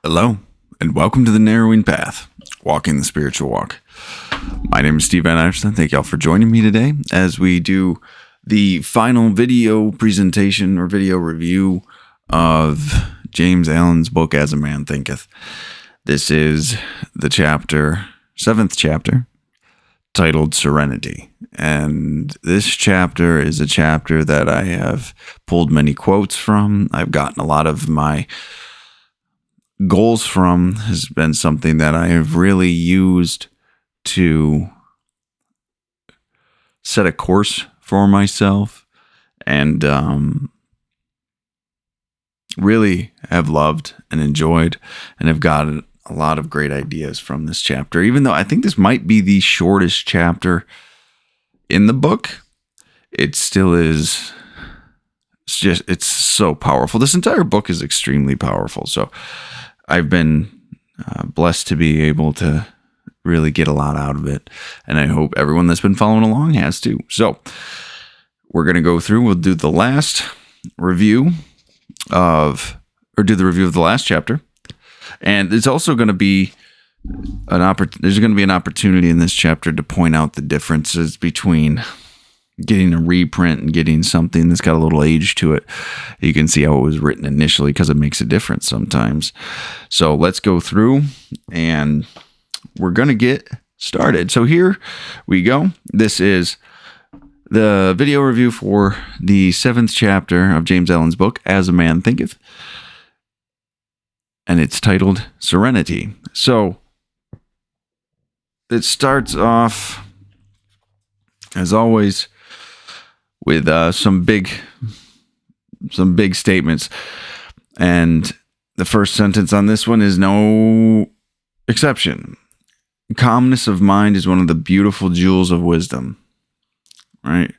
Hello, and welcome to the Narrowing Path, Walking the Spiritual Walk. My name is Steve Van Anderson. Thank y'all for joining me today as we do the final video presentation or video review of James Allen's book, As a Man Thinketh. This is the seventh chapter, titled Serenity. And this chapter is a chapter that I have pulled many quotes from. I've gotten a lot of my goals from, has been something that I have really used to set a course for myself, and really have loved and enjoyed, and have gotten a lot of great ideas from this chapter. Even though I think this might be the shortest chapter in the book, it still is. It's so powerful. This entire book is extremely powerful. So I've been blessed to be able to really get a lot out of it. And I hope everyone that's been following along has too. So we're going to go through, we'll do the last review do the review of the last chapter. And it's also going to be there's going to be an opportunity in this chapter to point out the differences between getting a reprint and getting something that's got a little age to it. You can see how it was written initially, because it makes a difference sometimes. So let's go through and we're going to get started. So here we go. This is the video review for the 7th chapter of James Allen's book, As a Man Thinketh. And it's titled Serenity. So it starts off, as always, with some big statements. And the first sentence on this one is no exception. Calmness of mind is one of the beautiful jewels of wisdom. Right?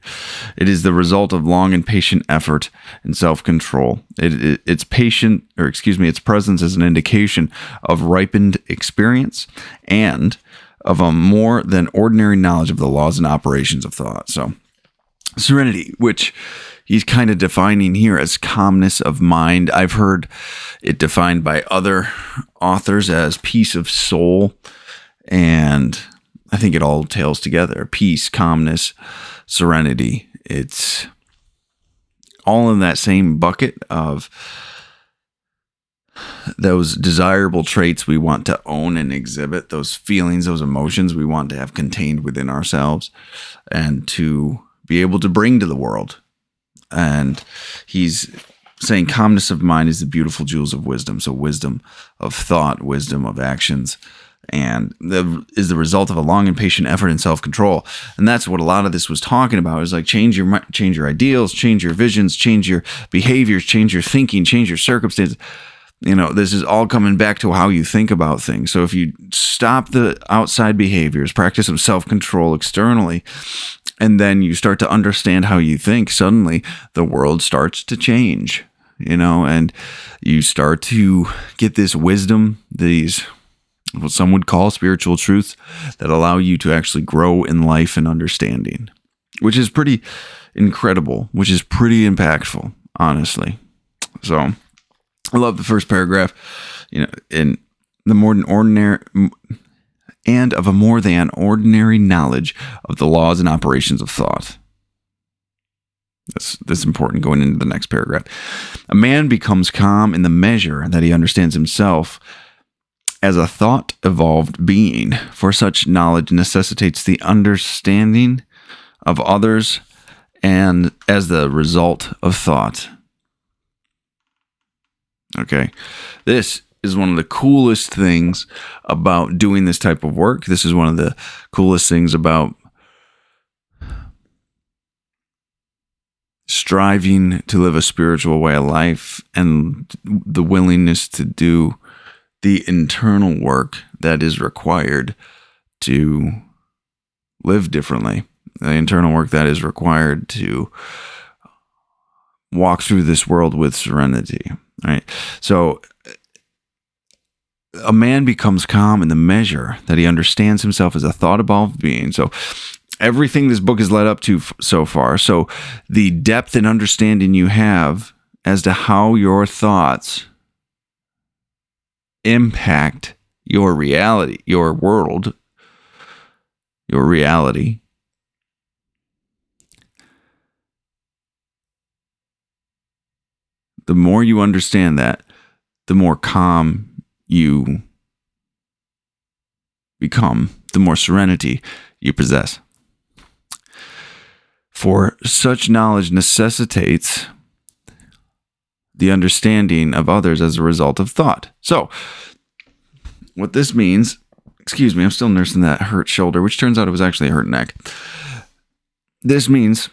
It is the result of long and patient effort and self-control. Its presence is an indication of ripened experience and of a more than ordinary knowledge of the laws and operations of thought. So, serenity, which he's kind of defining here as calmness of mind. I've heard it defined by other authors as peace of soul, and I think it all tails together. Peace, calmness, serenity. It's all in that same bucket of those desirable traits we want to own and exhibit, those feelings, those emotions we want to have contained within ourselves and to be able to bring to the world. And he's saying calmness of mind is the beautiful jewels of wisdom. So wisdom of thought, wisdom of actions, and is the result of a long and patient effort and self-control. And that's what a lot of this was talking about. Is like change your ideals, change your visions, change your behaviors, change your thinking, change your circumstances. This is all coming back to how you think about things. So if you stop the outside behaviors, practice some self-control externally, and then you start to understand how you think, suddenly the world starts to change, and you start to get this wisdom, these what some would call spiritual truths that allow you to actually grow in life and understanding, which is pretty incredible, which is pretty impactful, honestly. So I love the first paragraph, in the more than ordinary and of a more than ordinary knowledge of the laws and operations of thought. That's important going into the next paragraph. A man becomes calm in the measure that he understands himself as a thought-evolved being, for such knowledge necessitates the understanding of others and as the result of thought. Okay, this is one of the coolest things about doing this type of work. This is one of the coolest things about striving to live a spiritual way of life, and the willingness to do the internal work that is required to live differently. The internal work that is required to walk through this world with serenity. Right? So a man becomes calm in the measure that he understands himself as a thought-evolved being. So everything this book has led up to so far. So the depth and understanding you have as to how your thoughts impact your reality, your world, your reality, the more you understand that, the more calm you become, the more serenity you possess. For such knowledge necessitates the understanding of others as a result of thought. So, what this means, excuse me, I'm still nursing that hurt shoulder, which turns out it was actually a hurt neck. This means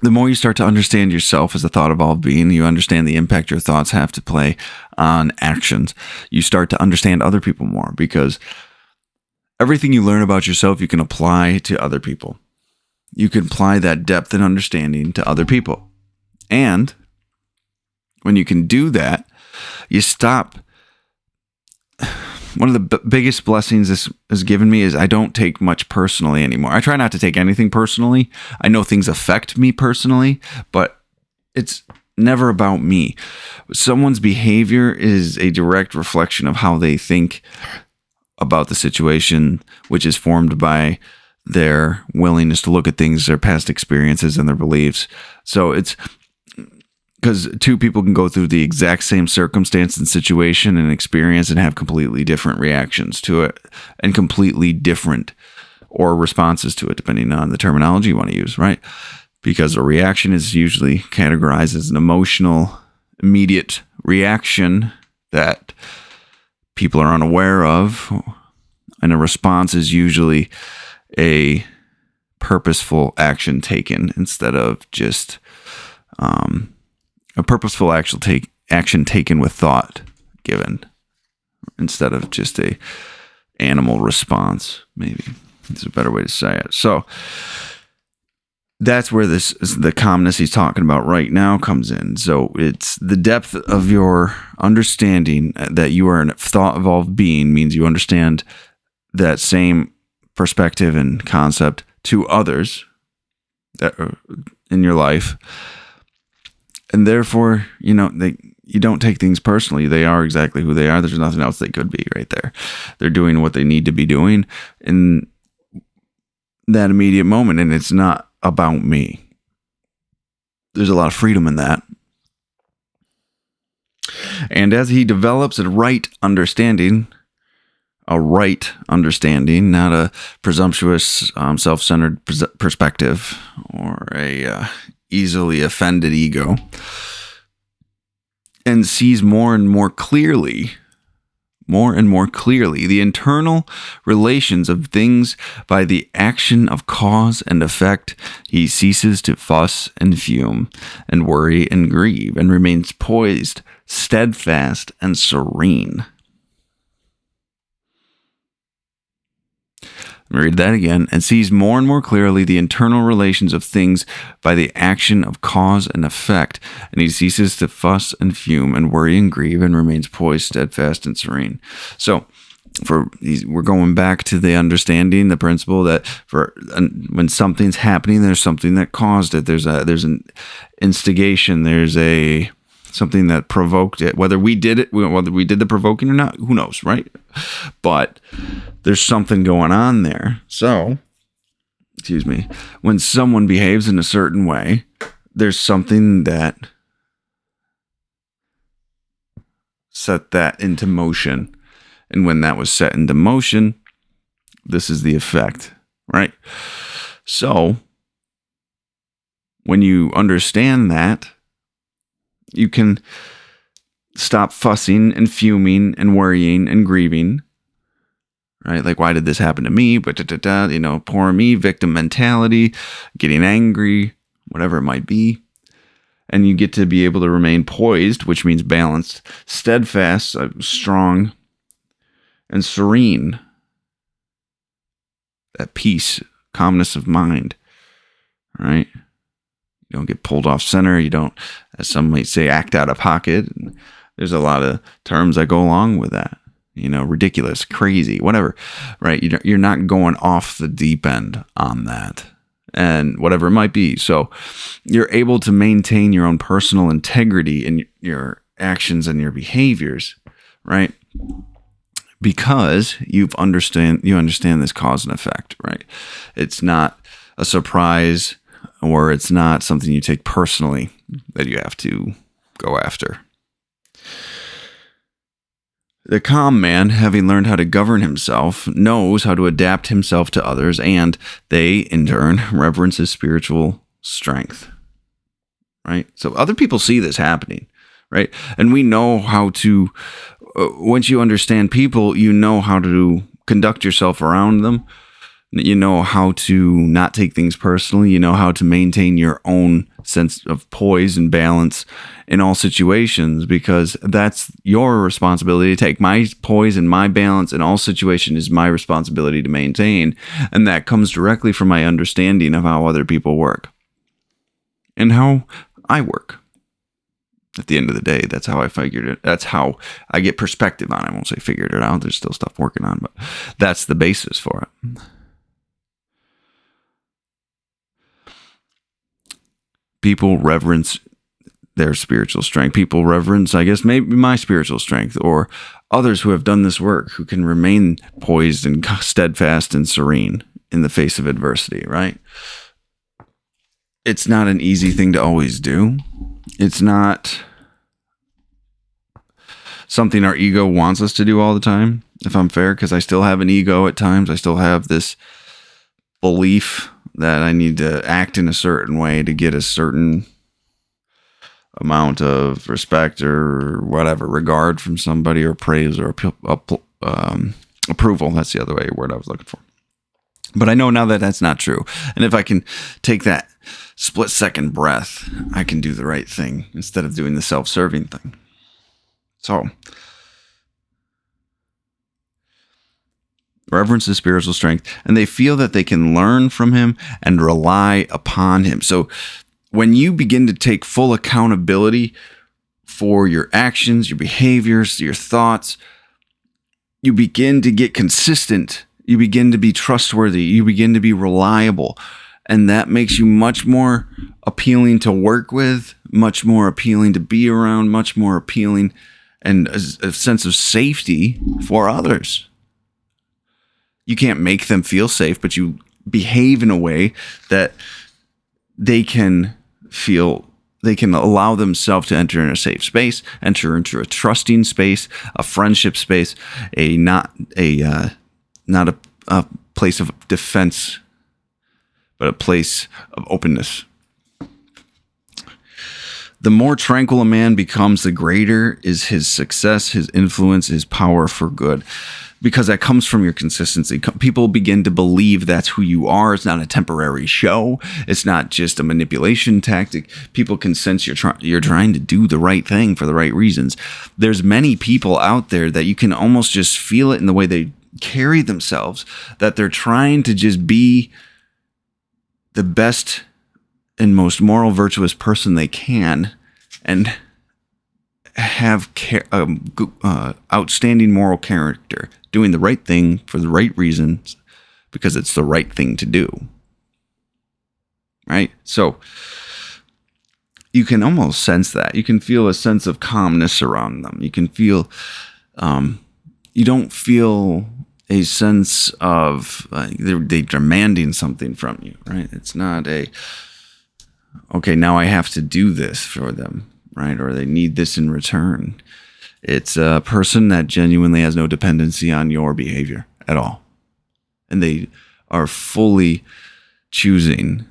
the more you start to understand yourself as a thought-evolved being, you understand the impact your thoughts have to play on actions. You start to understand other people more, because everything you learn about yourself, you can apply to other people. You can apply that depth and understanding to other people. And when you can do that, you stop. One of the biggest blessings this has given me is I don't take much personally anymore. I try not to take anything personally. I know things affect me personally, but it's never about me. Someone's behavior is a direct reflection of how they think about the situation, which is formed by their willingness to look at things, their past experiences, and their beliefs. So it's because two people can go through the exact same circumstance and situation and experience and have completely different reactions to it and completely different or responses to it, depending on the terminology you want to use, right? Because a reaction is usually categorized as an emotional, immediate reaction that people are unaware of, and a response is usually a purposeful action taken instead of just a purposeful action taken with thought given instead of just a animal response. Maybe it's a better way to say it. So that's where the calmness he's talking about right now comes in. So it's the depth of your understanding that you are a thought-evolved being means you understand that same perspective and concept to others that are in your life. And therefore, you don't take things personally. They are exactly who they are. There's nothing else they could be right there. They're doing what they need to be doing in that immediate moment, and it's not about me. There's a lot of freedom in that. And as he develops a right understanding, not a presumptuous, self-centered perspective or a easily offended ego, and sees more and more clearly the internal relations of things by the action of cause and effect, he ceases to fuss and fume and worry and grieve and remains poised, steadfast, and serene. Read that again. And sees more and more clearly the internal relations of things by the action of cause and effect, and he ceases to fuss and fume and worry and grieve and remains poised, steadfast, and serene. So we're going back to the understanding, the principle that when something's happening, there's something that caused it. There's an instigation. There's something that provoked it. Whether we did the provoking or not, who knows, right? But there's something going on there. So, when someone behaves in a certain way, there's something that set that into motion. And when that was set into motion, this is the effect, right? So, when you understand that, you can stop fussing and fuming and worrying and grieving, right? Like, why did this happen to me? But poor me, victim mentality, getting angry, whatever it might be. And you get to be able to remain poised, which means balanced, steadfast, strong, and serene. That peace, calmness of mind, right? You don't get pulled off center. You don't, as some might say, act out of pocket. There's a lot of terms that go along with that. Ridiculous, crazy, whatever, right? You're not going off the deep end on that and whatever it might be. So you're able to maintain your own personal integrity in your actions and your behaviors, right? because you understand this cause and effect, right? It's not a surprise, or it's not something you take personally that you have to go after. The calm man, having learned how to govern himself, knows how to adapt himself to others, and they, in turn, reverence his spiritual strength. Right? So other people see this happening, right? And we know how to, once you understand people, you know how to conduct yourself around them. You know how to not take things personally. You know how to maintain your own sense of poise and balance in all situations, because that's your responsibility to take. My poise and my balance in all situations is my responsibility to maintain. And that comes directly from my understanding of how other people work and how I work. At the end of the day, that's how I figured it. That's how I get perspective on it. I won't say figured it out. There's still stuff working on, but that's the basis for it. People reverence their spiritual strength. People reverence, I guess, maybe my spiritual strength, or others who have done this work, who can remain poised and steadfast and serene in the face of adversity, right? It's not an easy thing to always do. It's not something our ego wants us to do all the time, if I'm fair, because I still have an ego at times. I still have this belief that I need to act in a certain way to get a certain amount of respect or whatever, regard from somebody, or praise, or approval. That's the other word I was looking for. But I know now that that's not true. And if I can take that split-second breath, I can do the right thing instead of doing the self-serving thing. So, reverence his spiritual strength, and they feel that they can learn from him and rely upon him. So when you begin to take full accountability for your actions, your behaviors, your thoughts, you begin to get consistent. You begin to be trustworthy. You begin to be reliable. And that makes you much more appealing to work with, much more appealing to be around, much more appealing, and a sense of safety for others. You can't make them feel safe, but you behave in a way that they can allow themselves to enter in a safe space, enter into a trusting space, a friendship space, not a place of defense, but a place of openness. The more tranquil a man becomes, the greater is his success, his influence, his power for good. Because that comes from your consistency. People begin to believe that's who you are. It's not a temporary show. It's not just a manipulation tactic. People can sense you're trying to do the right thing for the right reasons. There's many people out there that you can almost just feel it in the way they carry themselves, that they're trying to just be the best and most moral, virtuous person they can, and have outstanding moral character, doing the right thing for the right reasons because it's the right thing to do. Right? So you can almost sense that. You can feel a sense of calmness around them. You can feel, you don't feel a sense of they're demanding something from you, right? It's not okay, now I have to do this for them, right? Or they need this in return. It's a person that genuinely has no dependency on your behavior at all. And they are fully choosing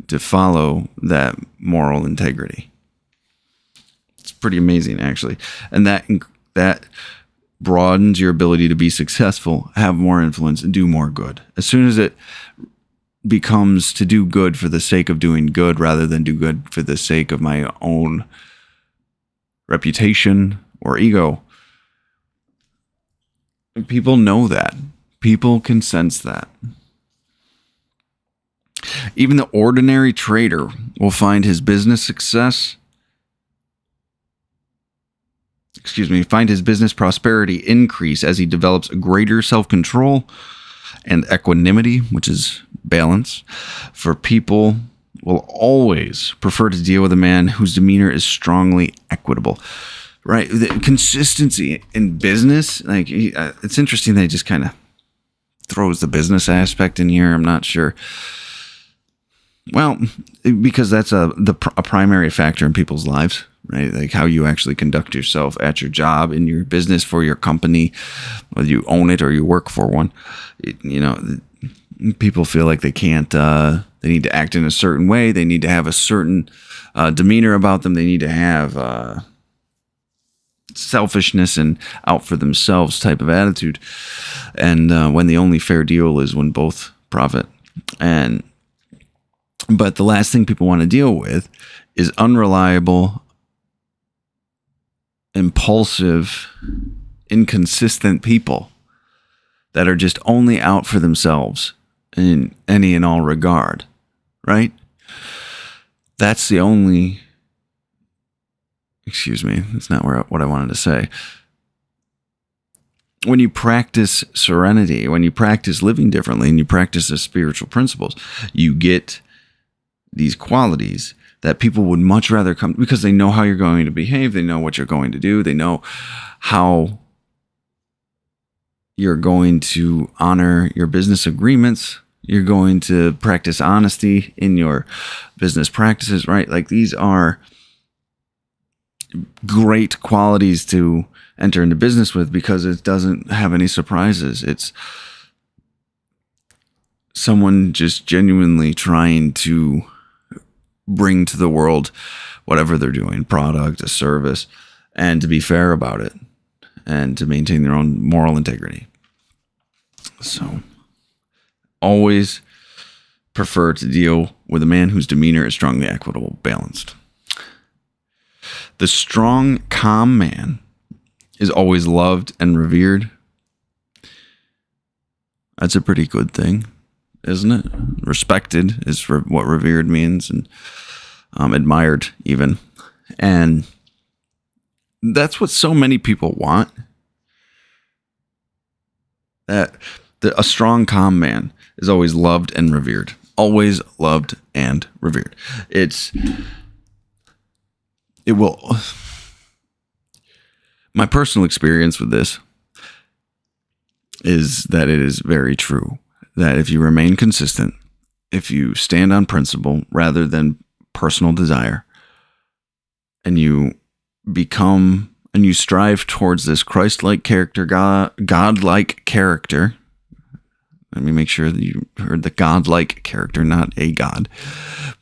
to follow that moral integrity. It's pretty amazing, actually. And that broadens your ability to be successful, have more influence, and do more good. As soon as it becomes to do good for the sake of doing good rather than do good for the sake of my own reputation or ego, people know that. People can sense that. Even the ordinary trader will find his business prosperity increase as he develops greater self-control and equanimity, which is balance. For people will always prefer to deal with a man whose demeanor is strongly equitable. right? The consistency in business, like it's interesting that he just kind of throws the business aspect in here. I'm not sure. Well, because that's a primary factor in people's lives, right? Like how you actually conduct yourself at your job, in your business, for your company, whether you own it or you work for one. People feel like they can't, they need to act in a certain way. They need to have a certain demeanor about them. They need to have selfishness and out for themselves type of attitude. And when the only fair deal is when both profit. But the last thing people want to deal with is unreliable, impulsive, inconsistent people that are just only out for themselves in any and all regard, right? That's the only, that's not what I wanted to say. When you practice serenity, when you practice living differently and you practice the spiritual principles, you get these qualities that people would much rather come, because they know how you're going to behave. They know what you're going to do. They know how you're going to honor your business agreements. You're going to practice honesty in your business practices, right? Like these are great qualities to enter into business with because it doesn't have any surprises. It's someone just genuinely trying to bring to the world whatever they're doing, product, a service, and to be fair about it and to maintain their own moral integrity. So always prefer to deal with a man whose demeanor is strongly equitable, balanced. The strong, calm man is always loved and revered. That's a pretty good thing, isn't it? Respected is what revered means, and admired even. And that's what so many people want. That a strong, calm man is always loved and revered. Always loved and revered. It will. My personal experience with this is that it is very true. That if you remain consistent, if you stand on principle rather than personal desire, and you become and you strive towards this Christ-like character, God-like character. Let me make sure that you heard the God-like character, not a God,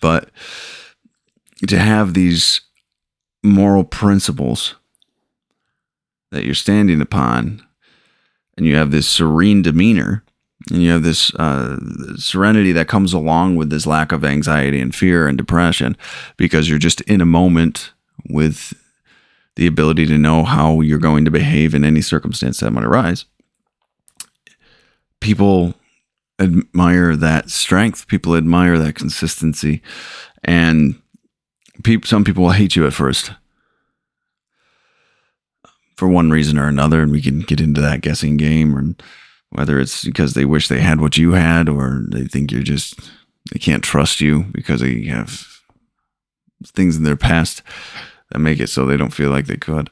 but to have these moral principles that you're standing upon, and you have this serene demeanor, and you have this serenity that comes along with this lack of anxiety and fear and depression, because you're just in a moment with the ability to know how you're going to behave in any circumstance that might arise. People admire that strength. People admire that consistency. And some people will hate you at first for one reason or another, and we can get into that guessing game, or whether it's because they wish they had what you had, or they think they can't trust you because they have things in their past that make it so they don't feel like they could,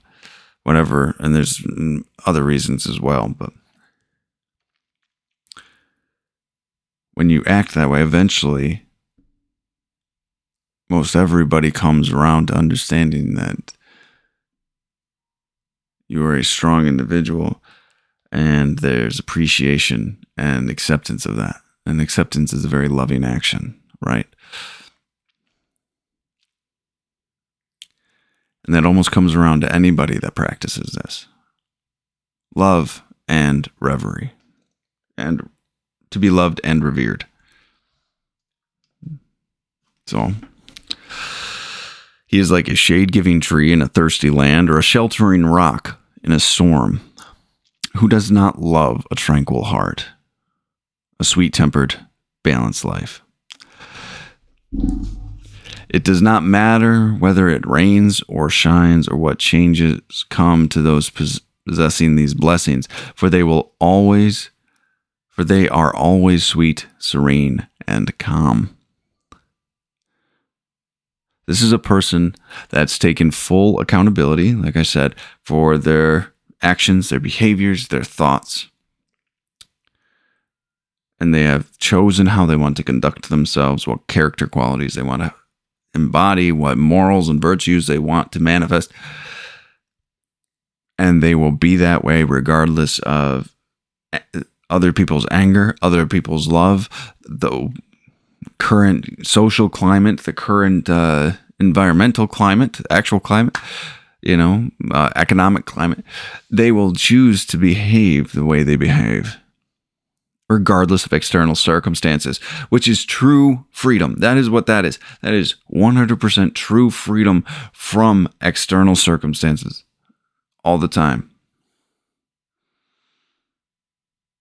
whatever. And there's other reasons as well. But when you act that way, eventually most everybody comes around to understanding that you are a strong individual, and there's appreciation and acceptance of that. And acceptance is a very loving action, right? And that almost comes around to anybody that practices this. Love and reverie. And to be loved and revered. So, he is like a shade-giving tree in a thirsty land, or a sheltering rock in a storm. Who does not love a tranquil heart, a sweet-tempered, balanced life? It does not matter whether it rains or shines, or what changes come to those possessing these blessings, for they are always sweet, serene, and calm. This is a person that's taken full accountability, like I said, for their actions, their behaviors, their thoughts. And they have chosen how they want to conduct themselves, what character qualities they want to embody, what morals and virtues they want to manifest. And they will be that way regardless of other people's anger, other people's love, the current social climate, the current environmental climate, actual climate, economic climate. They will choose to behave the way they behave, regardless of external circumstances, which is true freedom. That is what that is. That is 100% true freedom from external circumstances all the time.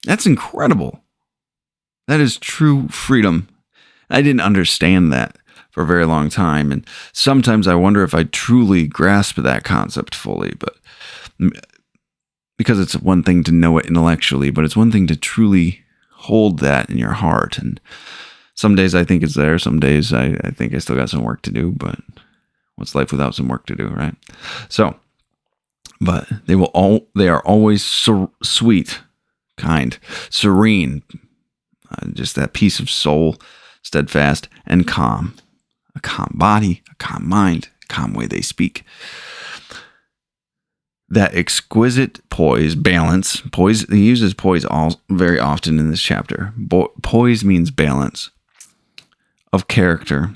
That's incredible. That is true freedom. I didn't understand that for a very long time. And sometimes I wonder if I truly grasp that concept fully, but because it's one thing to know it intellectually, but it's one thing to truly hold that in your heart. And some days I think it's there. Some days I think I still got some work to do, but what's life without some work to do, right? So, but they are always sweet, kind, serene, just that peace of soul, steadfast and calm. A calm body, a calm mind, a calm way they speak. That exquisite poise, balance. Poise, he uses poise very often in this chapter. Poise means balance of character,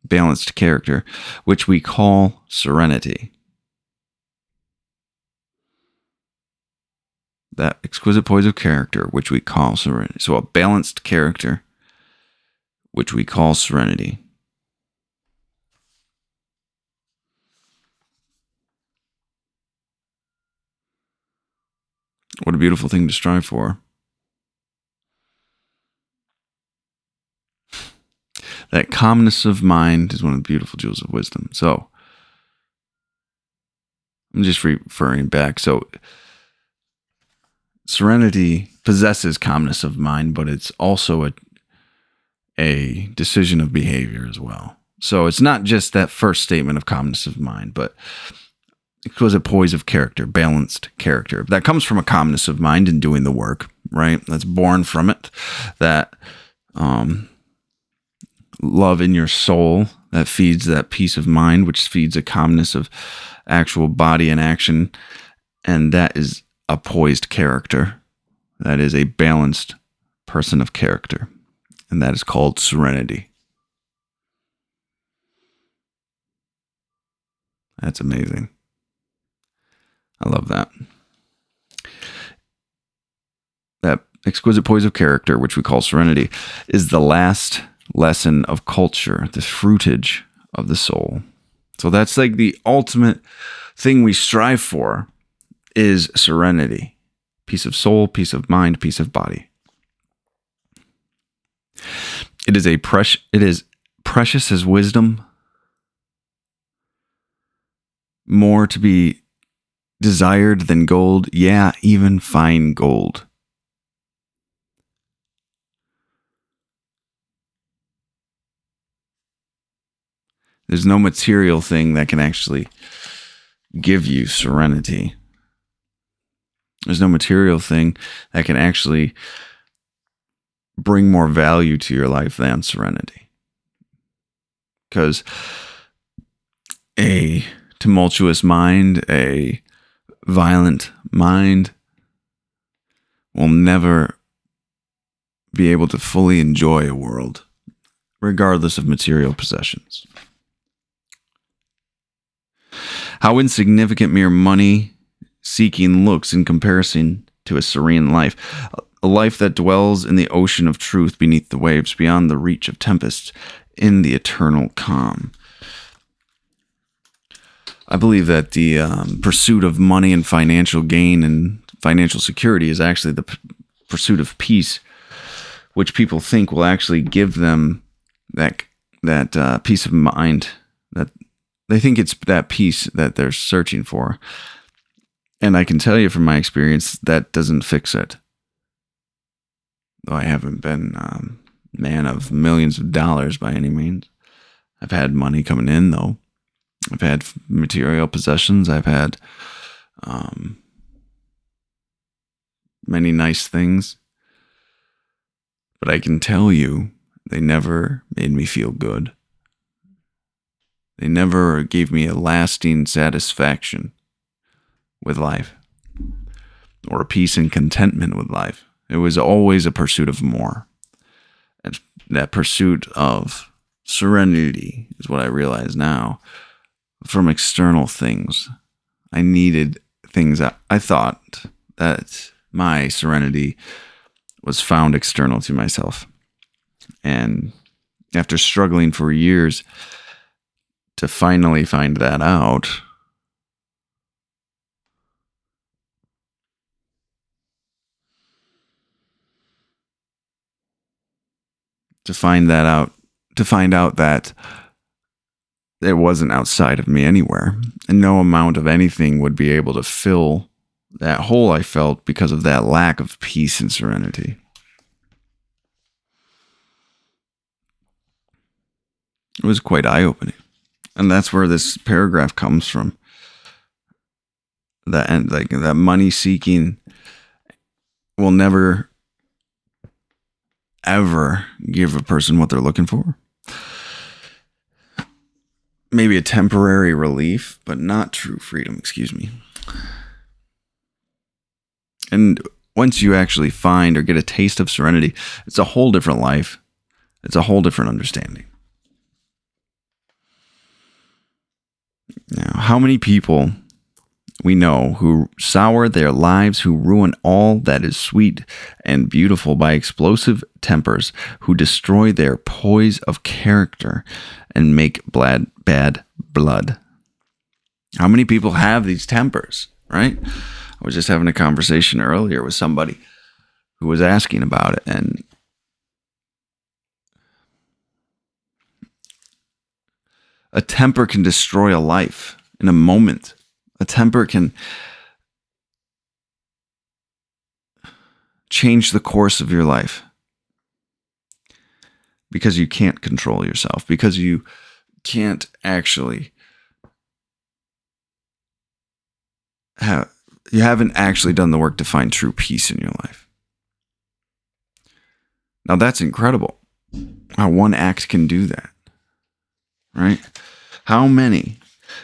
balanced character, which we call serenity. That exquisite poise of character, which we call serenity. So a balanced character, which we call serenity. What a beautiful thing to strive for. That calmness of mind is one of the beautiful jewels of wisdom. So, I'm just referring back. So, serenity possesses calmness of mind, but it's also a decision of behavior as well. So, it's not just that first statement of calmness of mind, but it was a poise of character, balanced character. That comes from a calmness of mind in doing the work, right? That's born from it. That love in your soul that feeds that peace of mind, which feeds a calmness of actual body and action. And that is a poised character. That is a balanced person of character. And that is called serenity. That's amazing. I love that. That exquisite poise of character, which we call serenity, is the last lesson of culture, the fruitage of the soul. So that's like the ultimate thing we strive for is serenity. Peace of soul, peace of mind, peace of body. It is precious as wisdom, more to be desired than gold, yeah, even fine gold. There's no material thing that can actually give you serenity. There's no material thing that can actually bring more value to your life than serenity. Because a tumultuous mind, a violent mind will never be able to fully enjoy a world, regardless of material possessions. How insignificant mere money seeking looks in comparison to a serene life, a life that dwells in the ocean of truth beneath the waves, beyond the reach of tempests, in the eternal calm. I believe that the pursuit of money and financial gain and financial security is actually the pursuit of peace, which people think will actually give them that peace of mind. That they think it's that peace that they're searching for. And I can tell you from my experience, that doesn't fix it. Though I haven't been man of millions of dollars by any means. I've had money coming in, though. I've had material possessions. I've had many nice things. But I can tell you, they never made me feel good. They never gave me a lasting satisfaction with life or a peace and contentment with life. It was always a pursuit of more. And that pursuit of serenity is what I realize now from external things. I needed things that I thought that my serenity was found external to myself. And after struggling for years to finally find that out, to find out that it wasn't outside of me anywhere, and no amount of anything would be able to fill that hole I felt because of that lack of peace and serenity. It was quite eye-opening. And that's where this paragraph comes from. That money seeking will never, ever give a person what they're looking for. Maybe a temporary relief, but not true freedom, excuse me. And once you actually find or get a taste of serenity, it's a whole different life. It's a whole different understanding. Now, how many people we know who sour their lives, who ruin all that is sweet and beautiful by explosive tempers, who destroy their poise of character and make bad blood? How many people have these tempers, right? I was just having a conversation earlier with somebody who was asking about it, and a temper can destroy a life in a moment. A temper can change the course of your life because you can't control yourself, because you can't actually you haven't actually done the work to find true peace in your life. Now that's incredible. How one act can do that, right? How many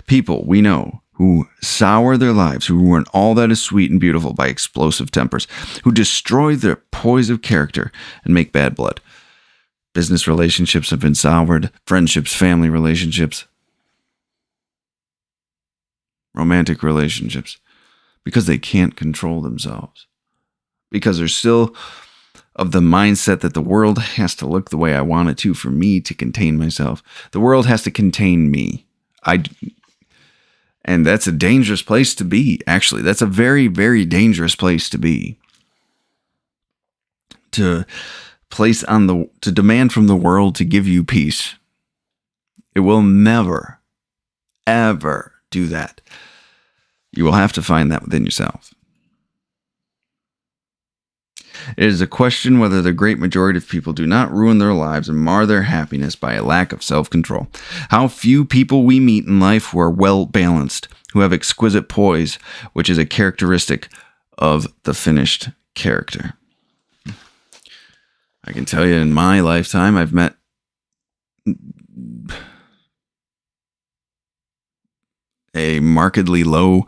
people we know who sour their lives, who ruin all that is sweet and beautiful by explosive tempers, who destroy their poise of character and make bad blood. Business relationships have been soured, friendships, family relationships, romantic relationships, because they can't control themselves. Because they're still of the mindset that the world has to look the way I want it to for me to contain myself. The world has to contain me. And that's a dangerous place to be, actually. That's a very, very dangerous place to be. To demand from the world to give you peace. It will never, ever do that. You will have to find that within yourself. It is a question whether the great majority of people do not ruin their lives and mar their happiness by a lack of self-control. How few people we meet in life who are well-balanced, who have exquisite poise, which is a characteristic of the finished character. I can tell you in my lifetime, I've met a markedly low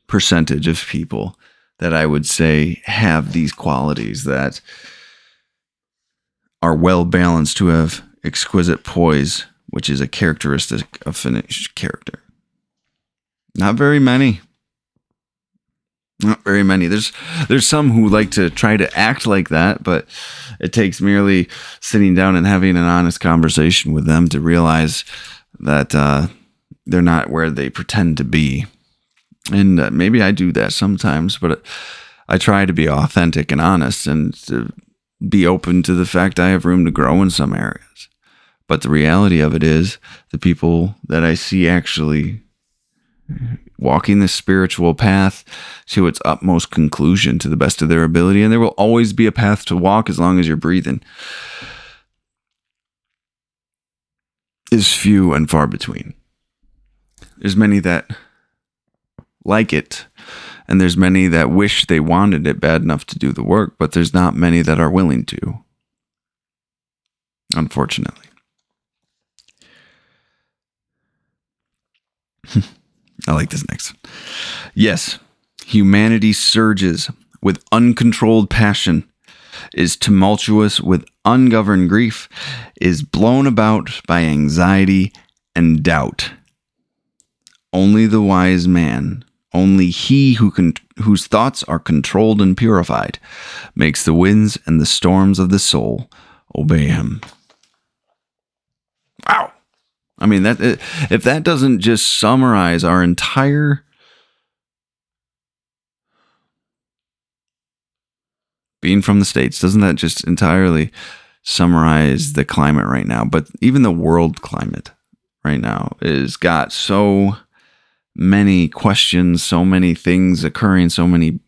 percentage of people that I would say have these qualities, that are well balanced, who have exquisite poise, which is a characteristic of finished character. Not very many. Not very many. There's some who like to try to act like that, but it takes merely sitting down and having an honest conversation with them to realize that they're not where they pretend to be. And maybe I do that sometimes, but I try to be authentic and honest and to be open to the fact I have room to grow in some areas. But the reality of it is, the people that I see actually walking the spiritual path to its utmost conclusion to the best of their ability, and there will always be a path to walk as long as you're breathing. is few and far between. There's many that like it, and there's many that wish they wanted it bad enough to do the work, but there's not many that are willing to, unfortunately. I like this next. Yes, humanity surges with uncontrolled passion, is tumultuous with ungoverned grief, is blown about by anxiety and doubt. Only the wise man, only he whose thoughts are controlled and purified, makes the winds and the storms of the soul obey him. Wow. I mean, if that doesn't just summarize our entire being from the States, doesn't that just entirely summarize the climate right now? But even the world climate right now is got so many questions, so many things occurring, so many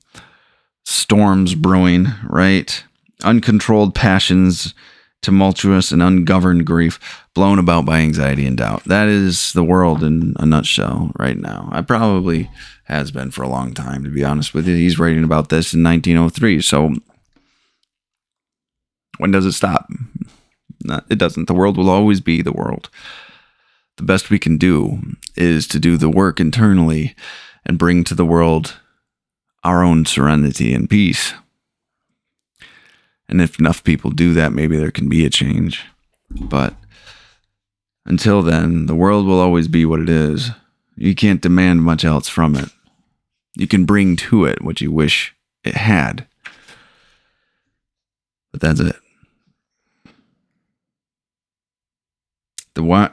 storms brewing, right? Uncontrolled passions, tumultuous and ungoverned grief, blown about by anxiety and doubt. That is the world in a nutshell right now. I probably has been for a long time, to be honest with you. He's writing about this in 1903. So when does it stop? It doesn't. The world will always be the world. The best we can do is to do the work internally and bring to the world our own serenity and peace. And if enough people do that, maybe there can be a change. But until then, the world will always be what it is. You can't demand much else from it. You can bring to it what you wish it had. But that's it.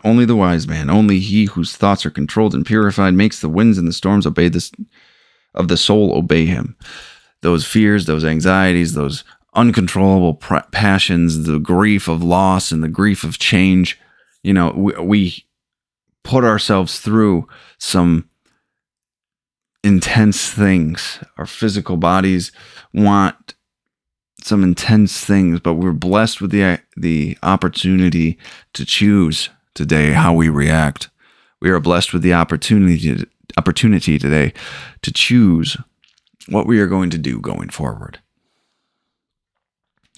Only the wise man, only he whose thoughts are controlled and purified, makes the winds and the storms of the soul obey him. Those fears, those anxieties, those uncontrollable passions, the grief of loss and the grief of change. You know, we put ourselves through some intense things. Our physical bodies want some intense things, but we're blessed with the opportunity to choose today how we react. We are blessed with the opportunity today to choose what we are going to do going forward.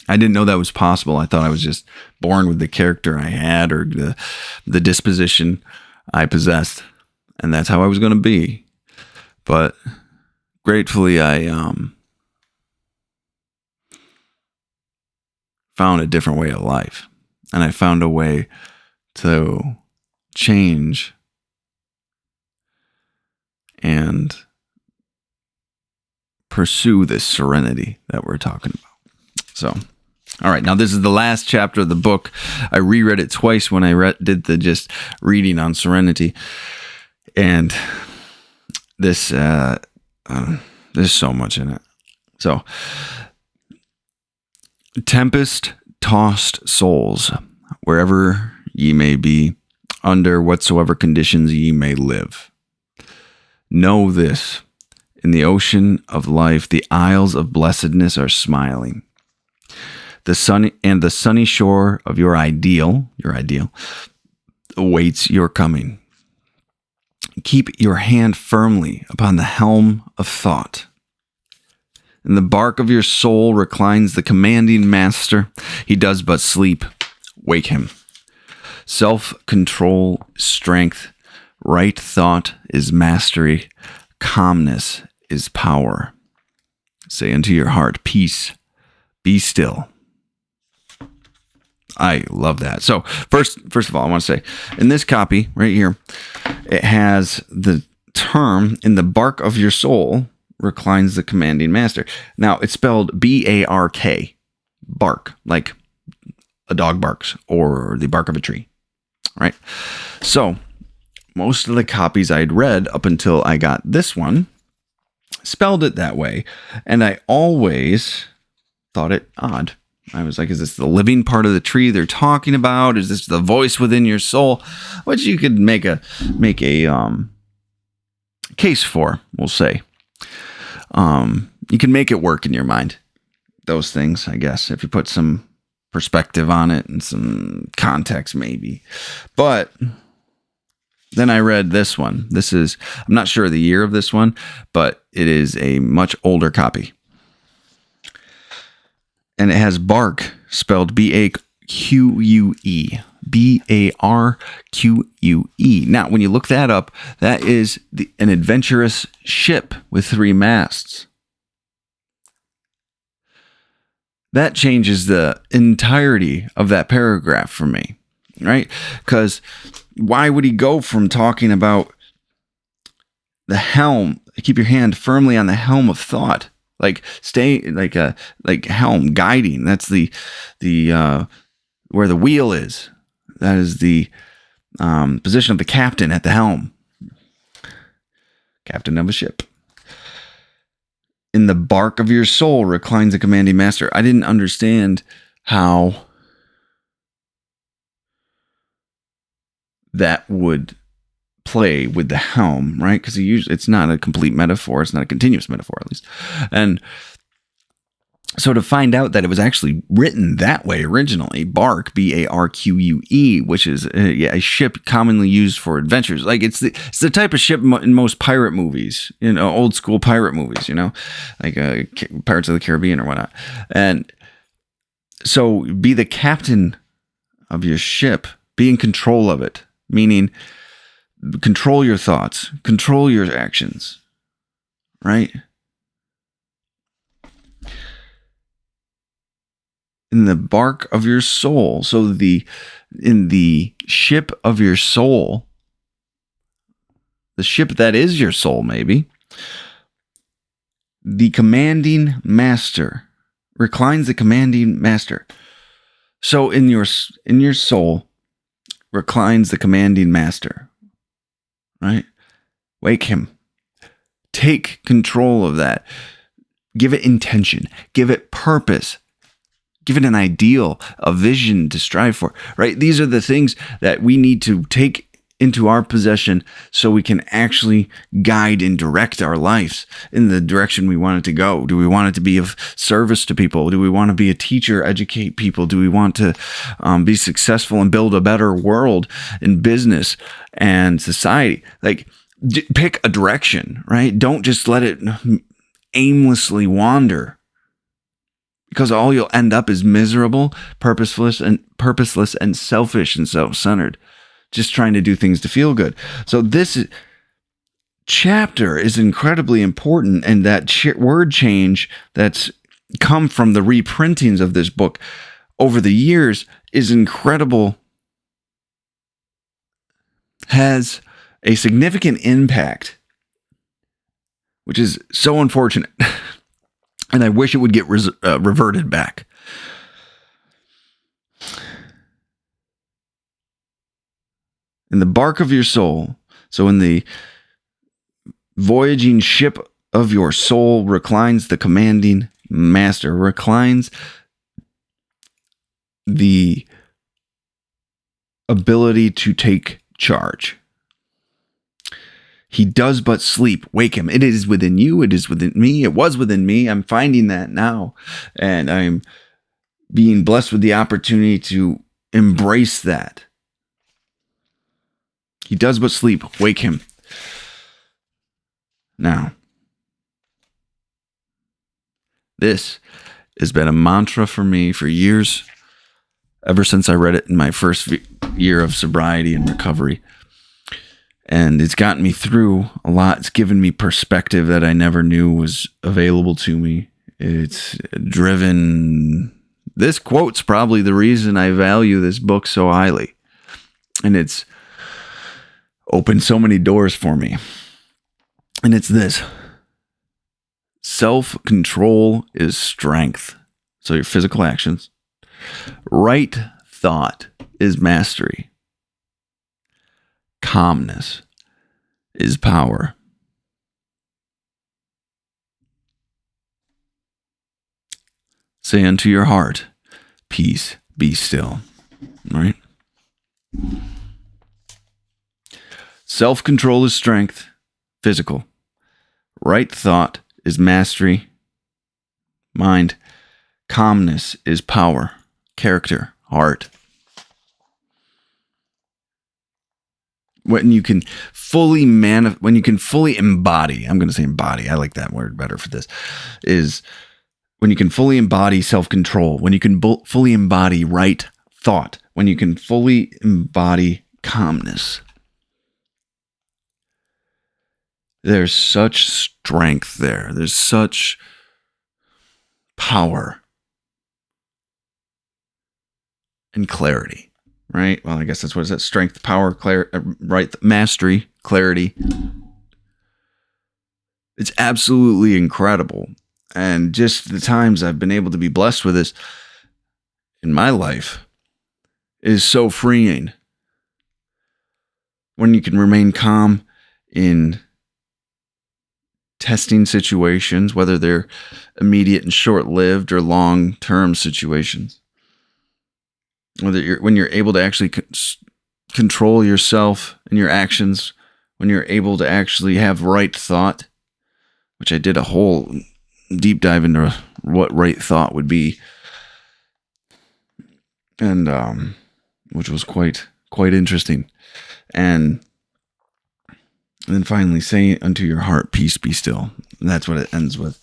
I didn't know that was possible. I thought I was just born with the character I had or the disposition I possessed, and that's how I was going to be. But gratefully, I found a different way of life, and I found a way to change and pursue this serenity that we're talking about. So, all right, now this is the last chapter of the book. I reread it twice when I did the just reading on Serenity, and there's so much in it. So, tempest-tossed souls, wherever ye may be, under whatsoever conditions ye may live. Know this, in the ocean of life, the isles of blessedness are smiling. The sunny shore of your ideal awaits your coming. Keep your hand firmly upon the helm of thought. In the bark of your soul reclines the commanding master. He does but sleep. Wake him. Self-control, strength, right thought is mastery. Calmness is power. Say unto your heart, peace, be still. I love that. So first of all, I want to say, in this copy right here, it has the term, in the bark of your soul reclines the commanding master. Now, it's spelled B-A-R-K, bark, like a dog barks or the bark of a tree, right? So most of the copies I'd read up until I got this one spelled it that way, and I always thought it odd. I was like, is this the living part of the tree they're talking about? Is this the voice within your soul? Which you could make a case for, we'll say. You can make it work in your mind. Those things, I guess, if you put some perspective on it and some context maybe. But then I read this one. I'm not sure the year of this one, but it is a much older copy. And it has bark spelled B-A-Q-U-E. B-A-R-Q-U-E. Now, when you look that up, that is an adventurous ship with 3 masts. That changes the entirety of that paragraph for me, right? Because why would he go from talking about the helm, keep your hand firmly on the helm of thought, like stay like helm guiding? That's the where the wheel is. That is the position of the captain at the helm. Captain of a ship. In the bark of your soul reclines the commanding master. I didn't understand how that would play with the helm, right? Because it's not a complete metaphor. It's not a continuous metaphor, at least. And so to find out that it was actually written that way originally, bark, B-A-R-Q-U-E, which is a ship commonly used for adventures. Like it's the type of ship in most pirate movies, old school pirate movies, like Pirates of the Caribbean or whatnot. And so be the captain of your ship, be in control of it, meaning control your thoughts, control your actions, right? In the bark of your soul. So in the ship of your soul, the ship that is your soul, maybe, the commanding master reclines the commanding master. So in your soul reclines the commanding master, right? Wake him. Take control of that. Give it intention. Give it purpose. Give it an ideal, a vision to strive for, right? These are the things that we need to take into our possession so we can actually guide and direct our lives in the direction we want it to go. Do we want it to be of service to people? Do we want to be a teacher, educate people? Do we want to be successful and build a better world in business and society? Like, pick a direction, right? Don't just let it aimlessly wander. Because all you'll end up is miserable, purposeless and selfish and self-centered, just trying to do things to feel good. So this chapter is incredibly important, and that word change that's come from the reprintings of this book over the years is incredible, has a significant impact, which is so unfortunate. And I wish it would get reverted back. In the bark of your soul, so in the voyaging ship of your soul reclines the commanding master, reclines the ability to take charge. He does but sleep. Wake him. It is within you. It is within me. It was within me. I'm finding that now. And I'm being blessed with the opportunity to embrace that. He does but sleep. Wake him. Now, this has been a mantra for me for years, ever since I read it in my first year of sobriety and recovery. And it's gotten me through a lot. It's given me perspective that I never knew was available to me. It's driven. This quote's probably the reason I value this book so highly. And it's opened so many doors for me. And it's this: self-control is strength. So your physical actions. Right thought is mastery. Calmness is power. Say unto your heart, peace, be still. Right? Self-control is strength, physical. Right thought is mastery, mind. Calmness is power, character, heart. When you can fully embody, I'm going to say embody, I like that word better for this, is when you can fully embody self-control, when you can fully embody right thought, when you can fully embody calmness. There's such strength there. There's such power and clarity, right? Well, I guess that's what it says. Strength, power, right? Mastery, clarity. It's absolutely incredible. And just the times I've been able to be blessed with this in my life is so freeing. When you can remain calm in testing situations, whether they're immediate and short-lived or long-term situations. When you're able to actually control yourself and your actions, when you're able to actually have right thought, which I did a whole deep dive into what right thought would be, and which was quite interesting. And then finally, say unto your heart, peace be still. And that's what it ends with,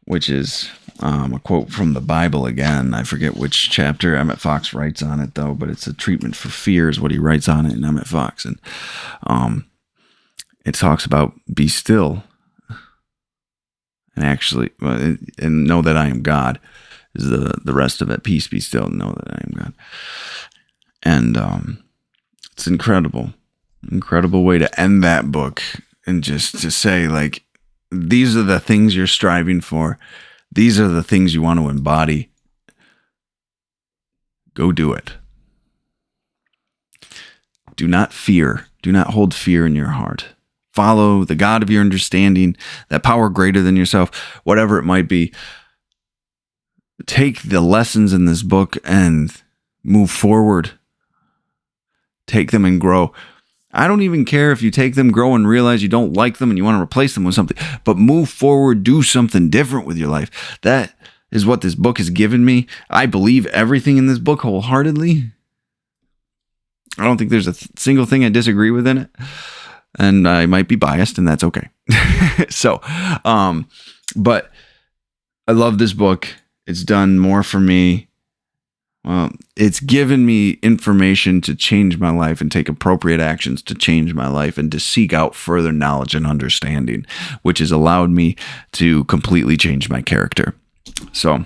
which is a quote from the Bible again. I forget which chapter Emmett Fox writes on it, though, but it's a treatment for fear is what he writes on it in Emmett Fox. And it talks about be still and actually, and know that I am God is the rest of it. Peace be still and know that I am God. And it's incredible way to end that book, and just to say, like, these are the things you're striving for. These are the things you want to embody. Go do it. Do not fear. Do not hold fear in your heart. Follow the God of your understanding, that power greater than yourself, whatever it might be. Take the lessons in this book and move forward. Take them and grow. I don't even care if you take them, grow, and realize you don't like them and you want to replace them with something, but move forward, do something different with your life. That is what this book has given me. I believe everything in this book wholeheartedly. I don't think there's a single thing I disagree with in it, and I might be biased, and that's okay. So, but I love this book. It's done more for me. Well, it's given me information to change my life and take appropriate actions to change my life and to seek out further knowledge and understanding, which has allowed me to completely change my character. So,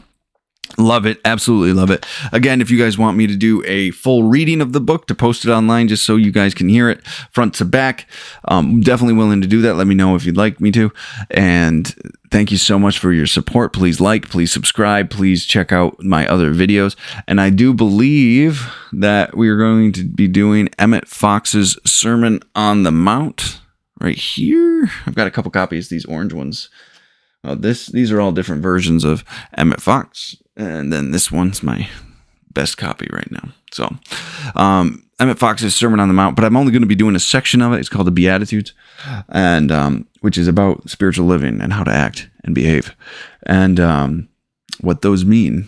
love it. Absolutely love it. Again, if you guys want me to do a full reading of the book, to post it online just so you guys can hear it front to back, I'm definitely willing to do that. Let me know if you'd like me to. And thank you so much for your support. Please like, please subscribe, please check out my other videos. And I do believe that we are going to be doing Emmett Fox's Sermon on the Mount right here. I've got a couple copies, these orange ones. These are all different versions of Emmett Fox, and then this one's my best copy right now. So, Emmett Fox's Sermon on the Mount, but I'm only going to be doing a section of it. It's called the Beatitudes, and which is about spiritual living and how to act and behave, and what those mean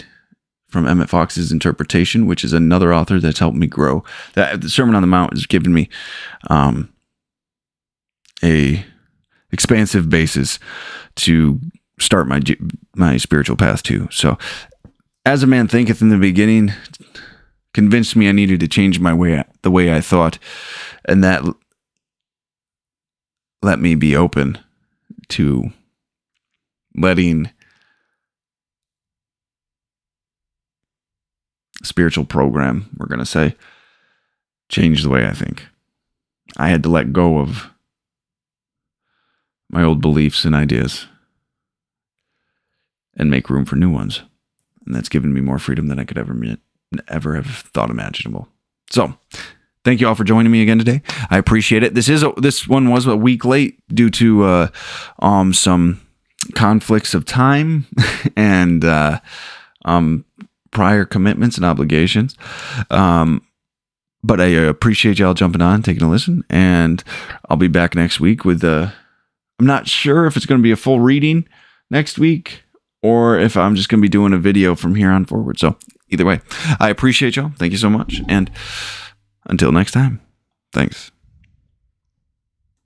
from Emmett Fox's interpretation, which is another author that's helped me grow. That the Sermon on the Mount has given me a expansive basis to start my spiritual path too. So, as a man thinketh in the beginning, convinced me I needed to change the way I thought, and that let me be open to letting spiritual program, we're going to say, change the way I think. I had to let go of my old beliefs and ideas and make room for new ones. And that's given me more freedom than I could ever have thought imaginable. So, thank you all for joining me again today. I appreciate it. This one was a week late due to some conflicts of time and prior commitments and obligations. But I appreciate y'all jumping on, taking a listen, and I'll be back next week with I'm not sure if it's going to be a full reading next week or if I'm just going to be doing a video from here on forward. So Either way, I appreciate y'all. Thank you so much. And until next time, thanks.